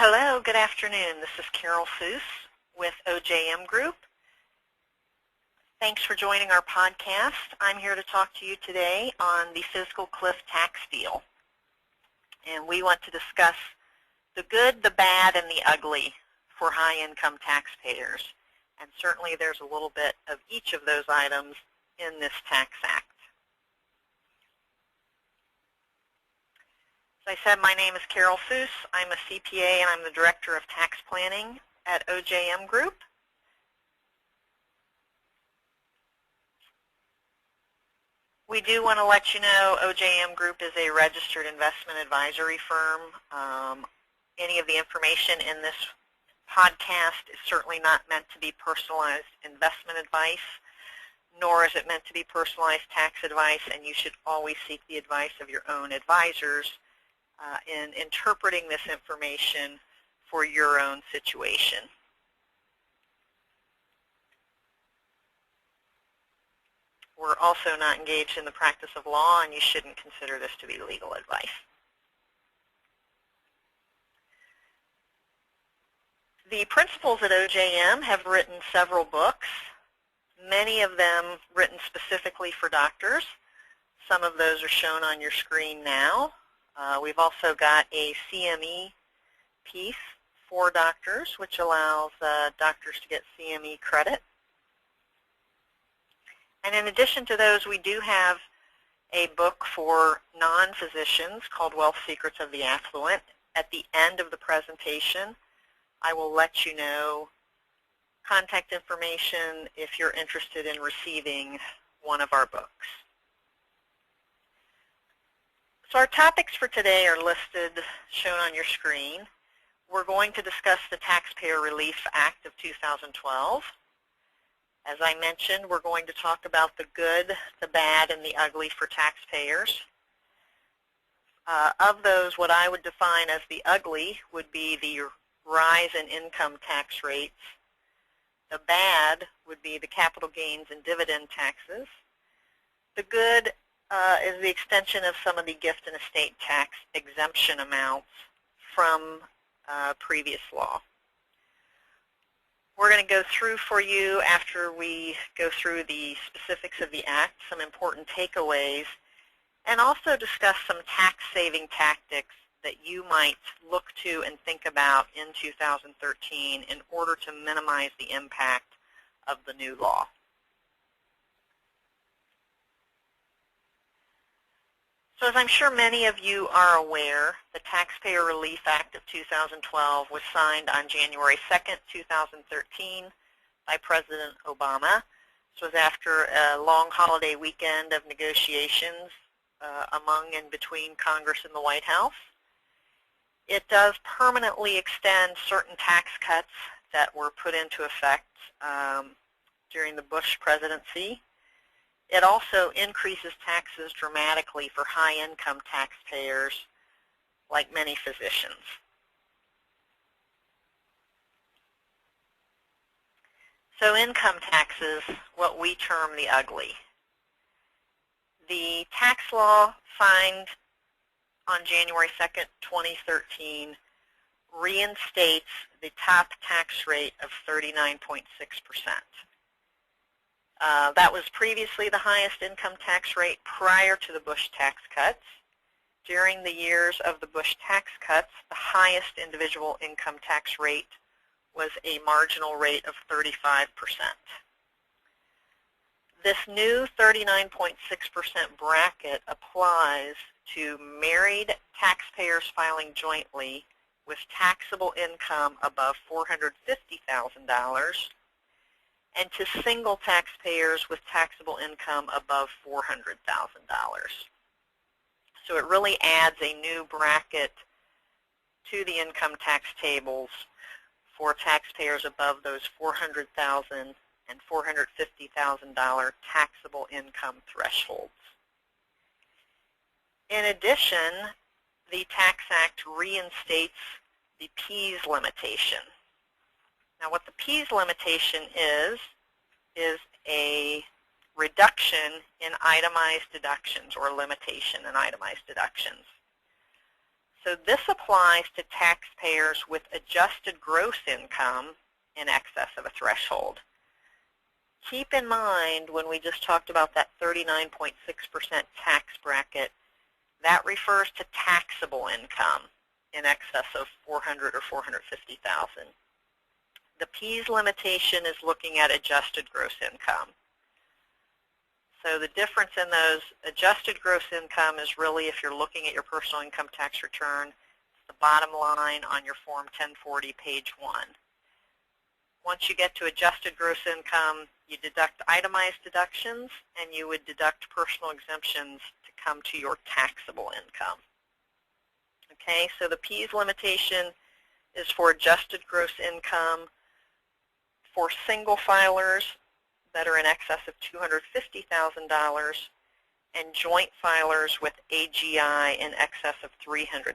Hello, good afternoon. This is Carole Foos with OJM Group. Thanks for joining our podcast. I'm here to talk to you today on the Fiscal Cliff tax deal. And we want to discuss the good, the bad, and the ugly for high-income taxpayers. And certainly there's a little bit of each of those items in this tax act. As I said, my name is Carole Foos. I'm a CPA and I'm the Director of Tax Planning at OJM Group. We do want to let you know OJM Group is a registered investment advisory firm. Any of the information in this podcast is certainly not meant to be personalized investment advice, nor is it meant to be personalized tax advice, and you should always seek the advice of your own advisors in interpreting this information for your own situation. We're also not engaged in the practice of law, and you shouldn't consider this to be legal advice. The principals at OJM have written several books, many of them written specifically for doctors. Some of those are shown on your screen now. We've also got a CME piece for doctors, which allows doctors to get CME credit. And in addition to those, we do have a book for non-physicians called Wealth Secrets of the Affluent. At the end of the presentation, I will let you know contact information if you're interested in receiving one of our books. So our topics for today are listed, shown on your screen. We're going to discuss the Taxpayer Relief Act of 2012. As I mentioned, we're going to talk about the good, the bad, and the ugly for taxpayers. Of those, what I would define as the ugly would be the rise in income tax rates. The bad would be the capital gains and dividend taxes. The good is the extension of some of the gift and estate tax exemption amounts from previous law. We're going to go through for you, after we go through the specifics of the Act, some important takeaways, and also discuss some tax-saving tactics that you might look to and think about in 2013 in order to minimize the impact of the new law. So as I'm sure many of you are aware, the Taxpayer Relief Act of 2012 was signed on January 2nd, 2013 by President Obama. This was after a long holiday weekend of negotiations among and between Congress and the White House. It does permanently extend certain tax cuts that were put into effect during the Bush presidency. It also increases taxes dramatically for high-income taxpayers, like many physicians. So income taxes, what we term the ugly. The tax law signed on January 2nd, 2013, reinstates the top tax rate of 39.6%. That was previously the highest income tax rate prior to the Bush tax cuts. During the years of the Bush tax cuts, the highest individual income tax rate was a marginal rate of 35%. This new 39.6% bracket applies to married taxpayers filing jointly with taxable income above $450,000 and to single taxpayers with taxable income above $400,000. So it really adds a new bracket to the income tax tables for taxpayers above those $400,000 and $450,000 taxable income thresholds. In addition, the Tax Act reinstates the Pease Limitation. Now what the Pease Limitation is a reduction in itemized deductions or limitation in itemized deductions. So this applies to taxpayers with adjusted gross income in excess of a threshold. Keep in mind when we just talked about that 39.6% tax bracket, that refers to taxable income in excess of $400,000 or $450,000. The Pease limitation is looking at adjusted gross income. So the difference in those adjusted gross income is really, if you're looking at your personal income tax return, it's the bottom line on your Form 1040, page 1. Once you get to adjusted gross income, you deduct itemized deductions, and you would deduct personal exemptions to come to your taxable income. Okay, so the Pease limitation is for adjusted gross income for single filers that are in excess of $250,000 and joint filers with AGI in excess of $300,000.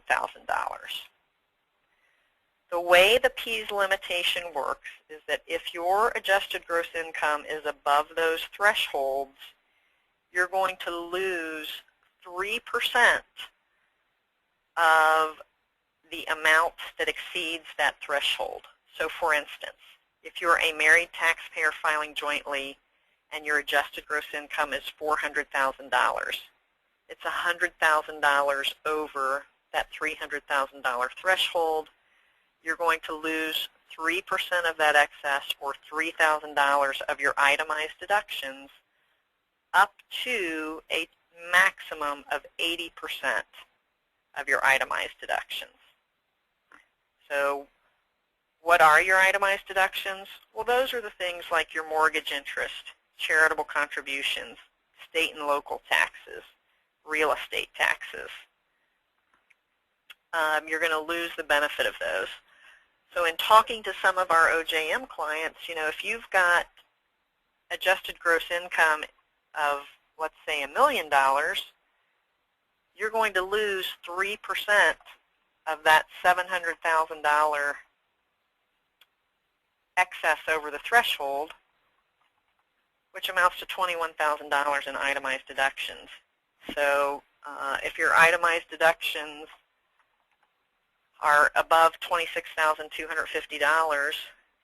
The way the Pease limitation works is that if your adjusted gross income is above those thresholds, you're going to lose 3% of the amount that exceeds that threshold. So for instance, if you're a married taxpayer filing jointly and your adjusted gross income is $400,000, it's $100,000 over that $300,000 threshold. You're going to lose 3% of that excess, or $3,000 of your itemized deductions, up to a maximum of 80% of your itemized deductions. So what are your itemized deductions? Well, those are the things like your mortgage interest, charitable contributions, state and local taxes, real estate taxes. You're going to lose the benefit of those. So in talking to some of our OJM clients, if you've got adjusted gross income of, let's say, $1 million, you're going to lose 3% of that $700,000 excess over the threshold, which amounts to $21,000 in itemized deductions. So if your itemized deductions are above $26,250,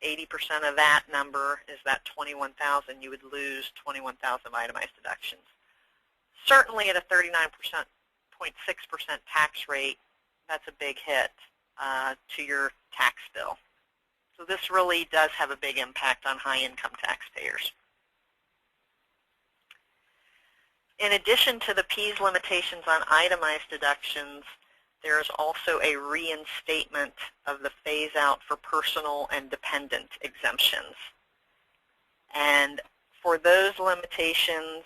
80% of that number is that $21,000. You would lose $21,000 of itemized deductions. Certainly at a 39.6% tax rate, that's a big hit to your tax bill. So this really does have a big impact on high-income taxpayers. In addition to the Pease limitations on itemized deductions, there is also a reinstatement of the phase-out for personal and dependent exemptions. And for those limitations,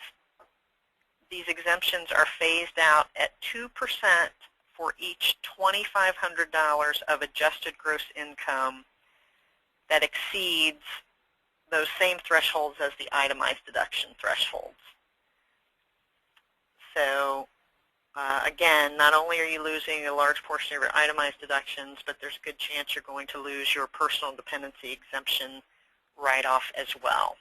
these exemptions are phased out at 2% for each $2,500 of adjusted gross income that exceeds those same thresholds as the itemized deduction thresholds. So again, not only are you losing a large portion of your itemized deductions, but there's a good chance you're going to lose your personal dependency exemption write-off as well.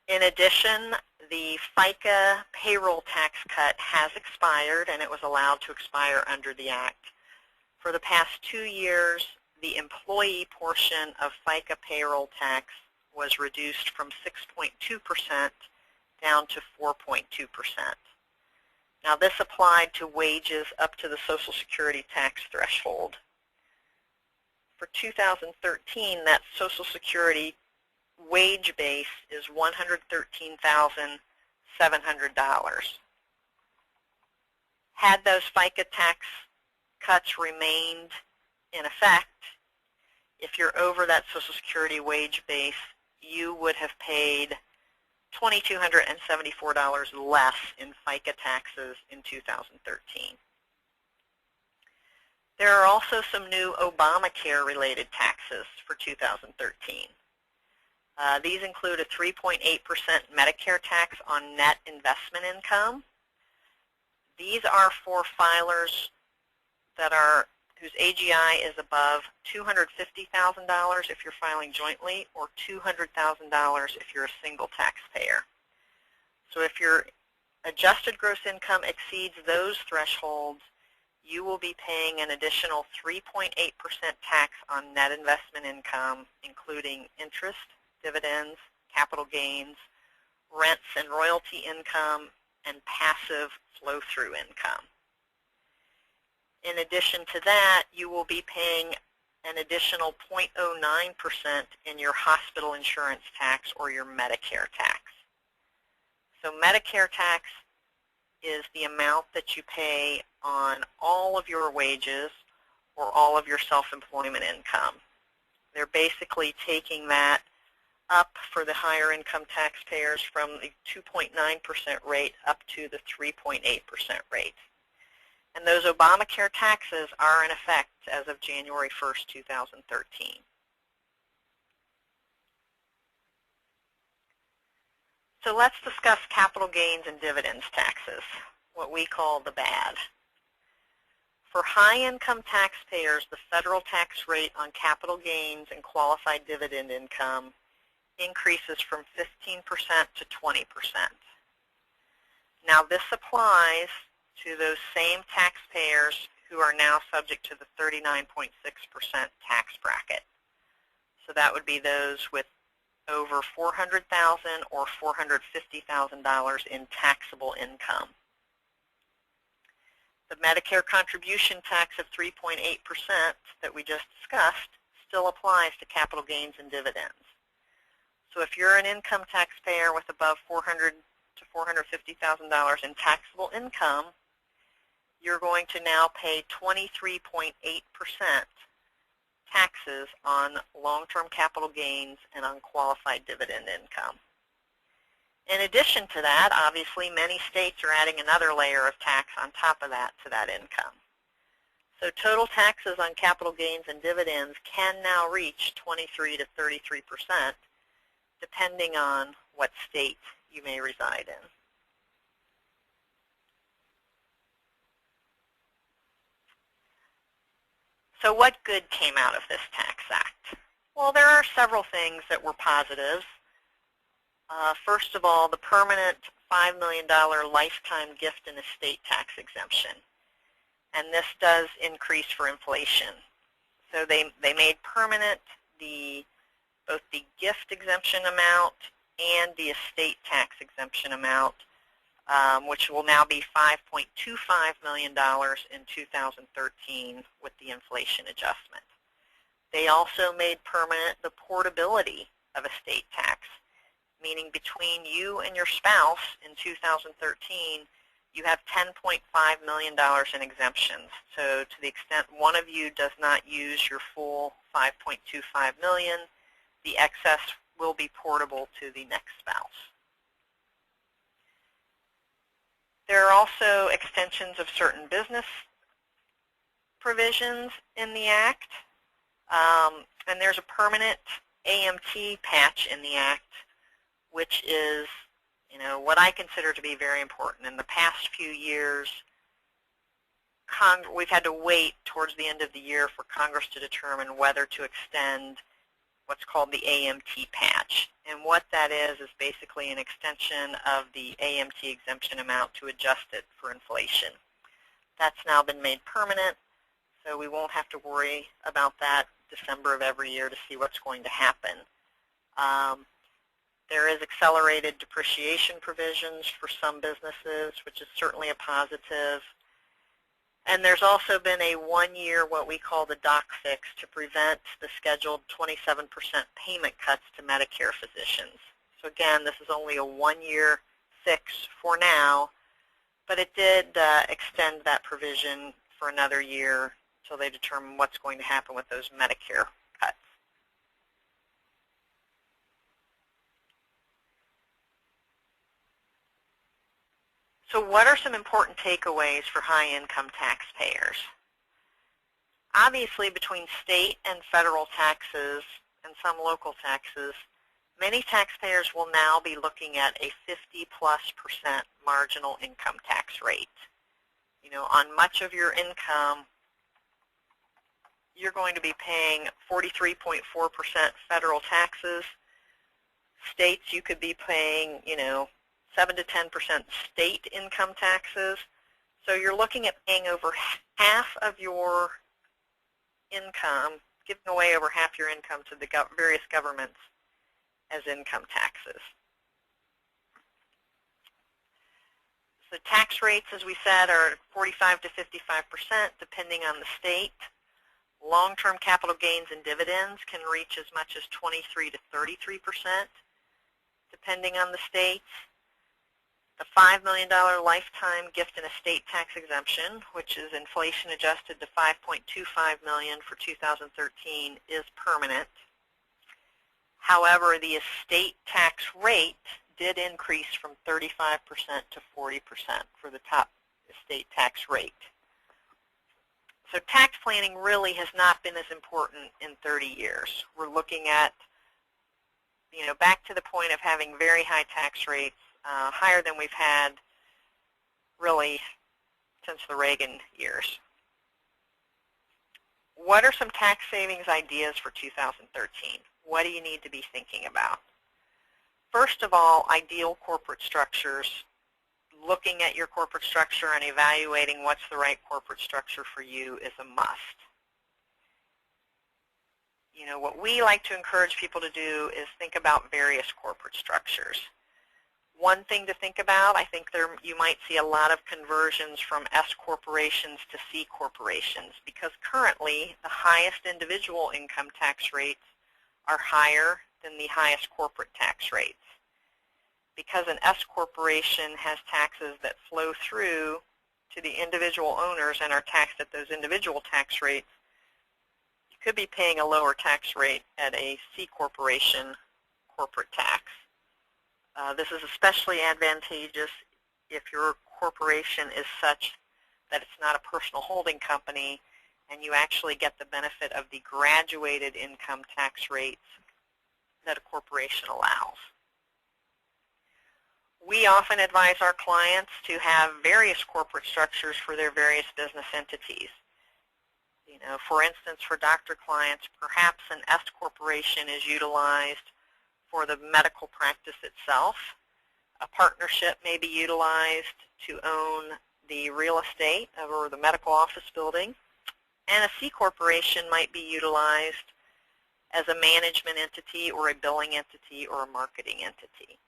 In addition, the FICA payroll tax cut has expired, and it was allowed to expire under the Act. For the past 2 years, the employee portion of FICA payroll tax was reduced from 6.2% down to 4.2%. Now this applied to wages up to the Social Security tax threshold. For 2013, that Social Security wage base is $113,700. Had those FICA tax cuts remained in effect, if you're over that Social Security wage base, you would have paid $2,274 less in FICA taxes in 2013. There are also some new Obamacare-related taxes for 2013. These include a 3.8% Medicare tax on net investment income. These are for filers that are whose AGI is above $250,000 if you're filing jointly, or $200,000 if you're a single taxpayer. So if your adjusted gross income exceeds those thresholds, you will be paying an additional 3.8% tax on net investment income, including interest, dividends, capital gains, rents and royalty income, and passive flow-through income. In addition to that, you will be paying an additional 0.09% in your hospital insurance tax or your Medicare tax. So Medicare tax is the amount that you pay on all of your wages or all of your self-employment income. They're basically taking that up for the higher income taxpayers from the 2.9% rate up to the 3.8% rate. And those Obamacare taxes are in effect as of January 1st, 2013. So let's discuss capital gains and dividends taxes, what we call the BAD. For high-income taxpayers, the federal tax rate on capital gains and qualified dividend income increases from 15% to 20%. Now this applies to those same taxpayers who are now subject to the 39.6% tax bracket. So that would be those with over $400,000 or $450,000 in taxable income. The Medicare contribution tax of 3.8% that we just discussed still applies to capital gains and dividends. So if you're an income taxpayer with above $400,000 to $450,000 in taxable income, you're going to now pay 23.8% taxes on long-term capital gains and on qualified dividend income. In addition to that, obviously, many states are adding another layer of tax on top of that to that income. So total taxes on capital gains and dividends can now reach 23 to 33%, depending on what state you may reside in. So what good came out of this Tax Act? Well, there are several things that were positive. First of all, the permanent $5 million lifetime gift and estate tax exemption. And this does increase for inflation. So they made permanent both the gift exemption amount and the estate tax exemption amount, which will now be $5.25 million in 2013 with the inflation adjustment. They also made permanent the portability of estate tax, meaning between you and your spouse in 2013, you have $10.5 million in exemptions. So to the extent one of you does not use your full $5.25 million, the excess will be portable to the next spouse. There are also extensions of certain business provisions in the Act, and there's a permanent Amt Patch in the Act, which is, what I consider to be very important. In the past few years, we've had to wait towards the end of the year for Congress to determine whether to extend what's called the Amt Patch. And what that is basically an extension of the Amt exemption amount to adjust it for inflation. That's now been made permanent, so we won't have to worry about that December of every year to see what's going to happen. There is accelerated depreciation provisions for some businesses, which is certainly a positive. And there's also been a one-year, what we call the doc fix, to prevent the scheduled 27% payment cuts to Medicare physicians. So again, this is only a one-year fix for now, but it did extend that provision for another year until they determine what's going to happen with those Medicare cuts. So what are some important takeaways for high-income taxpayers? Obviously, between state and federal taxes and some local taxes, many taxpayers will now be looking at a 50+% marginal income tax rate. On much of your income, you're going to be paying 43.4% federal taxes. States, you could be paying, 7 to 10% state income taxes. So you're looking at paying over half of your income, giving away over half your income to the various governments as income taxes. So tax rates, as we said, are 45 to 55%, depending on the state. Long-term capital gains and dividends can reach as much as 23 to 33%, depending on the states. The $5 million lifetime gift and estate tax exemption, which is inflation adjusted to $5.25 million for 2013, is permanent. However, the estate tax rate did increase from 35% to 40% for the top estate tax rate. So tax planning really has not been as important in 30 years. We're looking at, back to the point of having very high tax rates, higher than we've had really since the Reagan years. What are some tax savings ideas for 2013? What do you need to be thinking about? First of all, ideal corporate structures. Looking at your corporate structure and evaluating what's the right corporate structure for you is a must. What we like to encourage people to do is think about various corporate structures. One thing to think about, I think you might see a lot of conversions from S corporations to C corporations, because currently the highest individual income tax rates are higher than the highest corporate tax rates. Because an S corporation has taxes that flow through to the individual owners and are taxed at those individual tax rates, you could be paying a lower tax rate at a C corporation corporate tax. This is especially advantageous if your corporation is such that it's not a personal holding company and you actually get the benefit of the graduated income tax rates that a corporation allows. We often advise our clients to have various corporate structures for their various business entities. For instance, for doctor clients, perhaps an S corporation is utilized for the medical practice itself. A partnership may be utilized to own the real estate or the medical office building. And a C corporation might be utilized as a management entity or a billing entity or a marketing entity.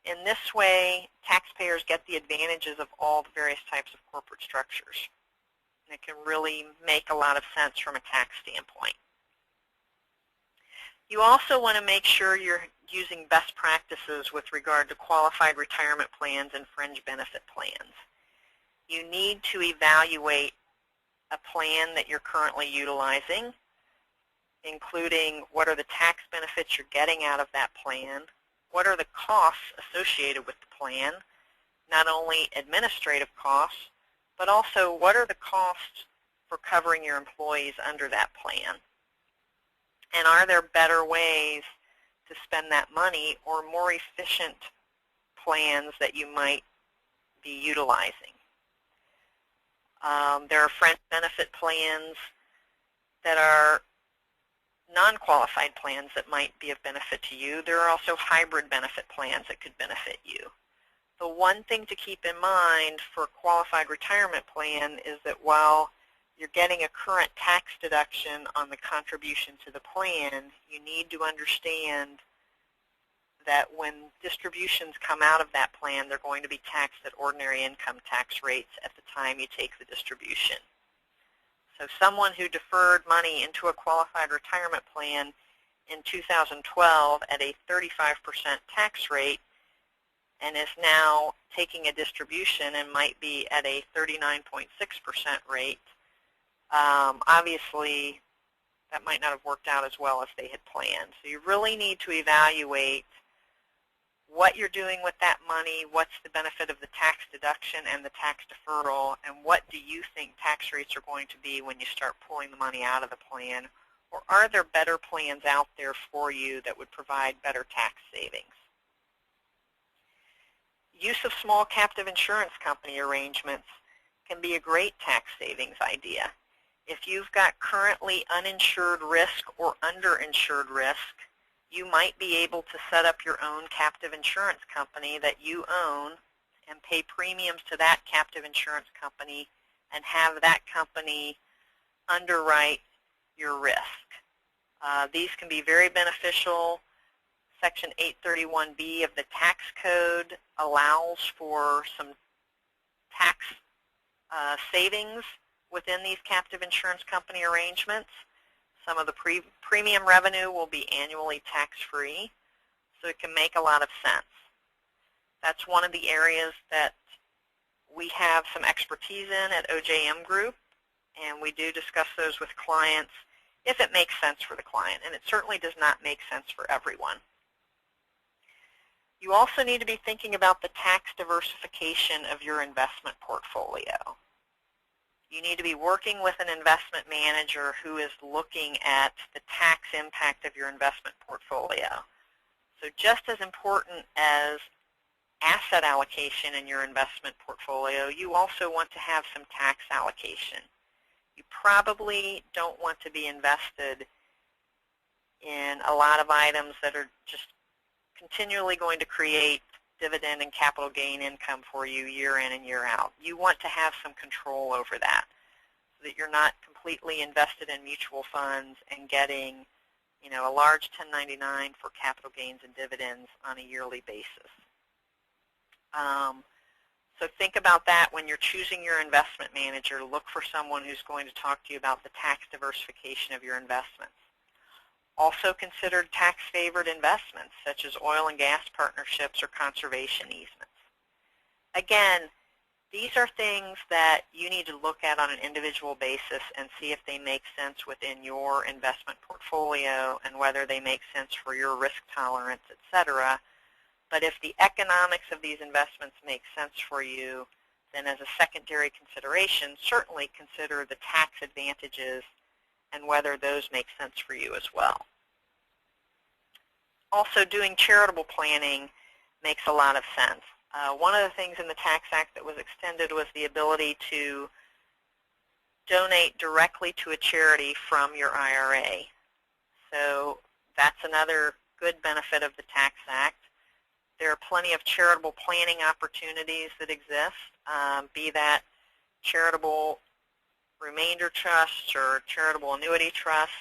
In this way, taxpayers get the advantages of all the various types of corporate structures. And it can really make a lot of sense from a tax standpoint. You also want to make sure you're using best practices with regard to qualified retirement plans and fringe benefit plans. You need to evaluate a plan that you're currently utilizing, including what are the tax benefits you're getting out of that plan, what are the costs associated with the plan, not only administrative costs, but also what are the costs for covering your employees under that plan. And are there better ways to spend that money or more efficient plans that you might be utilizing? There are fringe benefit plans that are non-qualified plans that might be of benefit to you. There are also hybrid benefit plans that could benefit you. The one thing to keep in mind for a qualified retirement plan is that while you're getting a current tax deduction on the contribution to the plan, you need to understand that when distributions come out of that plan, they're going to be taxed at ordinary income tax rates at the time you take the distribution. So someone who deferred money into a qualified retirement plan in 2012 at a 35% tax rate and is now taking a distribution and might be at a 39.6% rate, obviously that might not have worked out as well as they had planned. So you really need to evaluate what you're doing with that money, what's the benefit of the tax deduction and the tax deferral, and what do you think tax rates are going to be when you start pulling the money out of the plan, or are there better plans out there for you that would provide better tax savings? Use of small captive insurance company arrangements can be a great tax savings idea. If you've got currently uninsured risk or underinsured risk, you might be able to set up your own captive insurance company that you own and pay premiums to that captive insurance company and have that company underwrite your risk. These can be very beneficial. Section 831B of the tax code allows for some tax savings within these captive insurance company arrangements. Some of the premium revenue will be annually tax-free, so it can make a lot of sense. That's one of the areas that we have some expertise in at OJM Group, and we do discuss those with clients if it makes sense for the client, and it certainly does not make sense for everyone. You also need to be thinking about the tax diversification of your investment portfolio. You need to be working with an investment manager who is looking at the tax impact of your investment portfolio. So just as important as asset allocation in your investment portfolio, you also want to have some tax allocation. You probably don't want to be invested in a lot of items that are just continually going to create dividend and capital gain income for you year in and year out. You want to have some control over that so that you're not completely invested in mutual funds and getting, you know, a large 1099 for capital gains and dividends on a yearly basis. So think about that when you're choosing your investment manager. Look for someone who's going to talk to you about the tax diversification of your investments. Also consider tax-favored investments, such as oil and gas partnerships or conservation easements. Again, these are things that you need to look at on an individual basis and see if they make sense within your investment portfolio and whether they make sense for your risk tolerance, etc. But if the economics of these investments make sense for you, then as a secondary consideration, certainly consider the tax advantages and whether those make sense for you as well. Also, doing charitable planning makes a lot of sense. One of the things in the Tax Act that was extended was the ability to donate directly to a charity from your IRA. So that's another good benefit of the Tax Act. There are plenty of charitable planning opportunities that exist, be that charitable remainder trusts or charitable annuity trusts.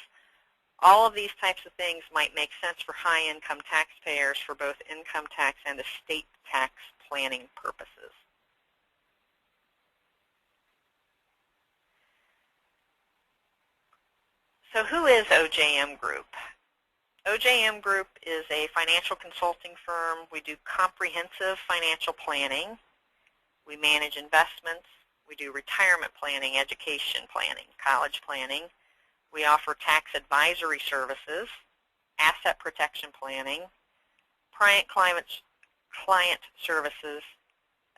All of these types of things might make sense for high-income taxpayers for both income tax and estate tax planning purposes. So who is OJM Group? OJM Group is a financial consulting firm. We do comprehensive financial planning. We manage investments. We do retirement planning, education planning, college planning. We offer tax advisory services, asset protection planning, client services,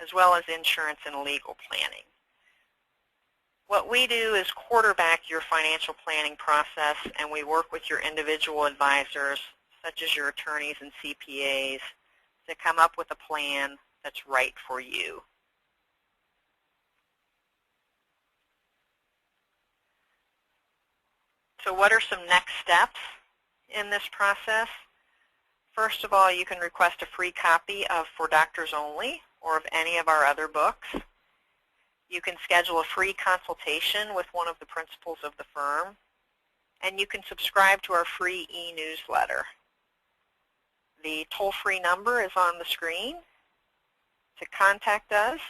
as well as insurance and legal planning. What we do is quarterback your financial planning process, and we work with your individual advisors, such as your attorneys and CPAs, to come up with a plan that's right for you. So what are some next steps in this process? First of all, you can request a free copy of For Doctors Only or of any of our other books. You can schedule a free consultation with one of the principals of the firm, and you can subscribe to our free e-newsletter. The toll-free number is on the screen to contact us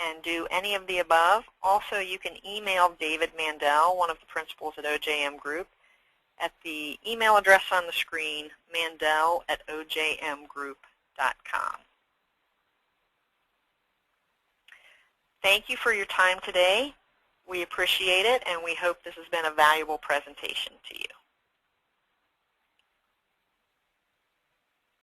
and do any of the above. Also, you can email David Mandell, one of the principals at OJM Group, at the email address on the screen, mandell@ojmgroup.com. Thank you for your time today. We appreciate it, and we hope this has been a valuable presentation to you.